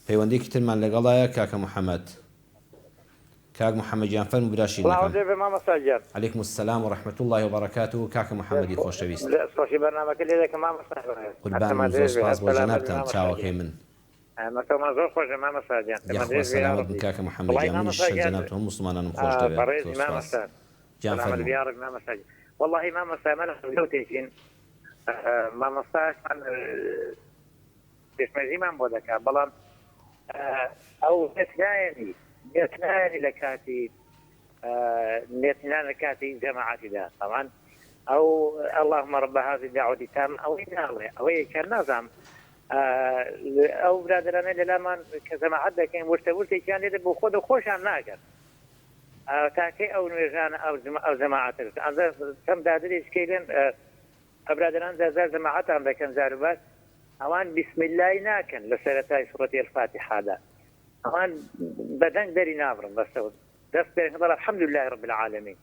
پەیوەندێکی ترمان لەگەڵایە کاکە محەممەد. کاک محەممەد گیان فەرموو براشین عەلەیکم السەلام وەڕەحمەتوو الله وبەڕەکاتوهو. کاکە محەممەدی خۆشەویست خۆشی بەرنامەکە لێ دەکەم قوربان زۆر سپاس بۆ جەنابتان چاوەکەی من. مەسەڵمان زۆر خۆشە مامەساجان سەلامت بن کاکە محەممەد گیان منیش جەنابەت هەموو مسلمانانم خۆش دەوێت. گیان فەرموو. والله مامەستا منە زەوتێکین مامەستاش پێشمەرزیمان بۆ دەکات بەڵام ئەو نێتنایەنی لە کاتی نێتنان لە کاتی جەماعەتیدا طبعا ئەو اللهم رب هذه الدعوة التامة ئەوەی ناڵێ ئەوەیە کە نازام ئەو برادرانە لەلامان کە جەماعەت دەکەین وشتەوشتێکیان لێدە بۆ خۆ خۆشیان ناگەن تاکەی ئەو نوێژانە ئەو جەماعەت کەم دادرێشکەیلێن ئەبرادران زار جەماعەتان دەکەن زاروبات ئەوان بسم الله ناکەن لە سەرەتای سوڕەتی الفاتحادا ئەوان بەدەنگ دەری نابڕن بەسەوت دەست پێکەن بەڵام الحەمدولله رب العالمین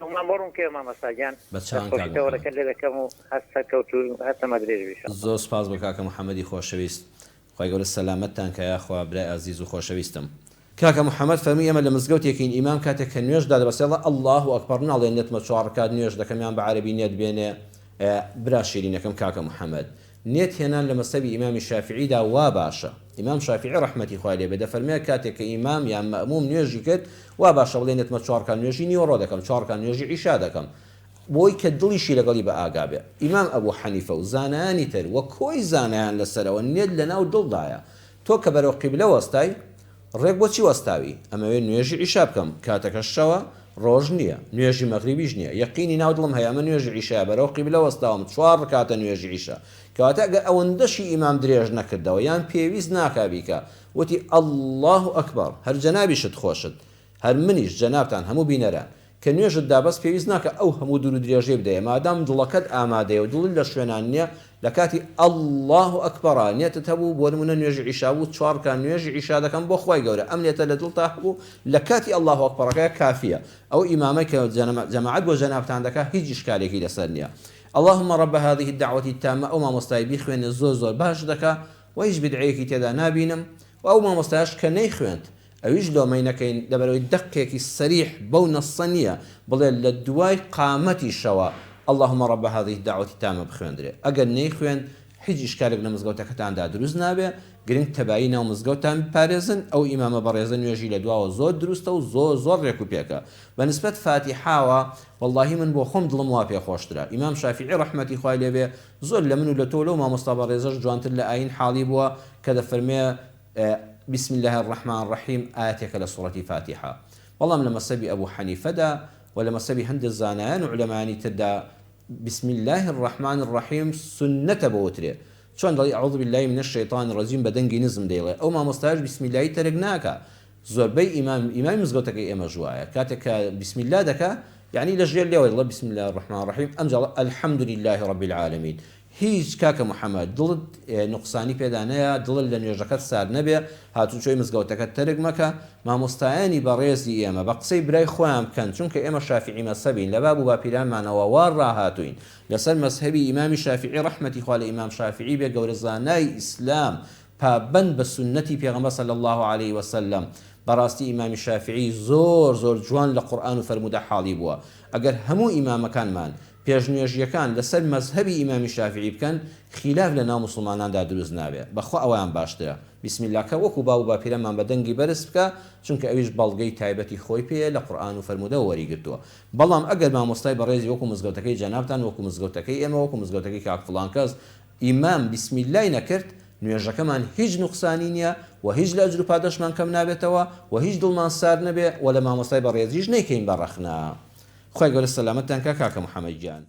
هەمان بڕون کێ مامەستاجان بەچاوەکە لێ دەکەم و هەستە کەوت و هەستەمە درێژ بیشە. زۆر سپاس بە کاکە محەممەدی خۆشەویست خی گەورە سەلامەتتان کە یاخوا برای ئازیز و خۆشەویستم. کاکە محەممەد فەرمی ئێمە لە مزگەوتێکین ئیمام کاتێک کە نوێژدا دەبەسێڵە الله ئەکبەر ناڵێن نێتمە 4 ڕکات نوێژ دەکەمیان بە عەرەبی نێت بێنێ. برا شیرینەکەم کاکە محەممەد نێت هێنان لە مەسەبی ئیمامی شافعیدا وا باشە. ئیمام شافعی ڕەحمەتی خوای لێ بێ دەفەرمێ کاتێک کە ئیمام یان مەئموم نوێژی کرد وا باشە بڵێ نێتمە 4 نوێژی نیوەڕۆ دەکەم 4 نوێژی عیشا دەکەم بۆی کە دڵیشی لەگەڵی بە ئاگا بێ. ئیمام ئەبوو حەنیفە و زانایانی تر وە کۆی زانایان لەسەرەوە نێت لە ناو دڵدایە تۆ کە بەرەو قیبلە وەستای ڕێک بۆچی وەستاوی ئەمەوێ نوێژی عیشا بکەم کاتەکە شەوە ڕۆژ نییە نوێژی مەغریبیش نییە یەقینی ناو دڵم هەیە ئەمە نوێژی عیشا بەرەو قیبلە وەستاوم 4 ڕکاتە نوێژی عیشا کەواتە ئەگەر ئەوەندەشی ئیمام درێژ نەکردەوە یان پێویست ناکابیکە وتی الله ئەکبەر هەر جەنابیشت خۆشت هەر منیش جەنابتان هەموو بینەرە کە نوێژت دابەست پێویست ناکە ئەو هەموو دوور و درێژێ بدەیە مادام دڵەکەت ئامادەیە و دڵ لە شوێنان نییە لە کاتی الله ئەکبەرە نێتت هەبوو بۆ نمونە نوێژی عیشا بوو 4 نوێژی عیشا دەکەم بۆ خوای گەورە ئەم نێتە لە دڵتا هەبوو لە کاتی الله ئەکبەرەکە کافیە. ئەو ئیمامە کە جەماعەت بۆ جەنابتان دەکات هیچ ئیشکالێکی لەسەر نییە. اللهم رب هذه الدعوة التامة ئەو مامۆستای بیخوێنێ زۆر باش دەکا و هیچ بدعەیەکی تێدا نابینم و ئەو مامۆستایش کە نەیخوێند ئەویش لۆمەی نەکەین لەبەرەوەی دەقێکی سەریح بەو نەسە نییە بڵێ لە دوای قامەتی شەوە اللهم رب هذه الدعوة التامة بخوێندرێ ئەگەر نەیخوێن هیچ ئیشکالێک لە مزگەوتەکەتاندا دروست نابێ گرنگ تەبایی ناو مزگەوتان بپارێزن ئەو ئیمامە بەڕێزە نوێژی لە دواوە زۆر دروستە و زۆر ڕێک و پێکە بەنسبەت فاتیحاوە واللهی من بۆ خۆم دڵم وا پێ خۆشترە. ئیمام شافعی ڕەحمەتی خوای لێ بێ زۆر لە من و لە تۆ لەو مامۆستا بەڕێزەش جوانتر لە ئاین حاڵی بووە کە دەفەرمێ بسم الله الرحمن الرحيم آياتك لسورة فاتحة. والله من مذهب أبو حنيفة دا ولا مذهب هند الزانان وعلماء تدا بسم الله الرحمن الرحيم سنة بوتري شلون ضل أعوذ بالله من الشيطان الرجيم بدنجي نزم ديله أو ما مستاج بسم الله ترقناك زربي إمام مزقتك إما جوايا كاتك بسم الله دك يعني لجيل لي والله بسم الله الرحمن الرحيم أمجل الحمد لله رب العالمين. هیچ کاکە محەممەد دڵت نقصانی پێدانەیە دڵ لە نوێژەکەت سار نەبێ هاتو چۆی مزگەوتەکەت تەرگ مەکە مامۆستایانی بەڕێزی ئێمە بە قسەی برای خۆیان بکەن چونکە ئێمە شافعی مەسەبین لە باب و باپیرانمانەوە وا ڕاهاتوین لەسەر مەسهەبی ئیمامی شافعی ڕەحمەتی خوا لە ئیمام شافعی بێ گەورە زانای ئیسلام پابەند بە سنەتی پێغەمبەر صلی الله عليه وسلم. بەڕاستی ئیمامی شافعی زۆر جوان لە قورئان و فەرموودە حاڵی بووە ئەگەر هەموو ئیمامەکانمان پێشنوێژیەکان لەسەر مەزهەبی ئیمامی شافعی بکەن خلاف لە ناو مسلماناندا دروست نابێت بەخوا ئەویان باشترە. بسم الله کە وەکو باو باپیرەمان بە دەنگی بەرز بکە چونکە ئەویش بەڵگەی تایبەتی خۆی پێ لە قورئان و فەرموودە وەریگرتووە. بەڵام ئەگەر مامۆستای بەڕێزی وەکو مزگەوتەکەی جەنابتان وەکو مزگەوتەکەی ئێمە وەکو مزگەوتەکەی کاک فڵان کەس ئیمام بسم الله نەکرد نوێژەکەمان هیچ نوقسانی نییە و هیچ لە ئەجر و پاداشمان کەم نابێتەوە و هیچ دڵمان سار نەبێ و لە مامۆستای بەڕێزیش نەیکەین بەڕەخنا. خۆی گەورە سەلامەتتان کە کاکە محەممەد گیان.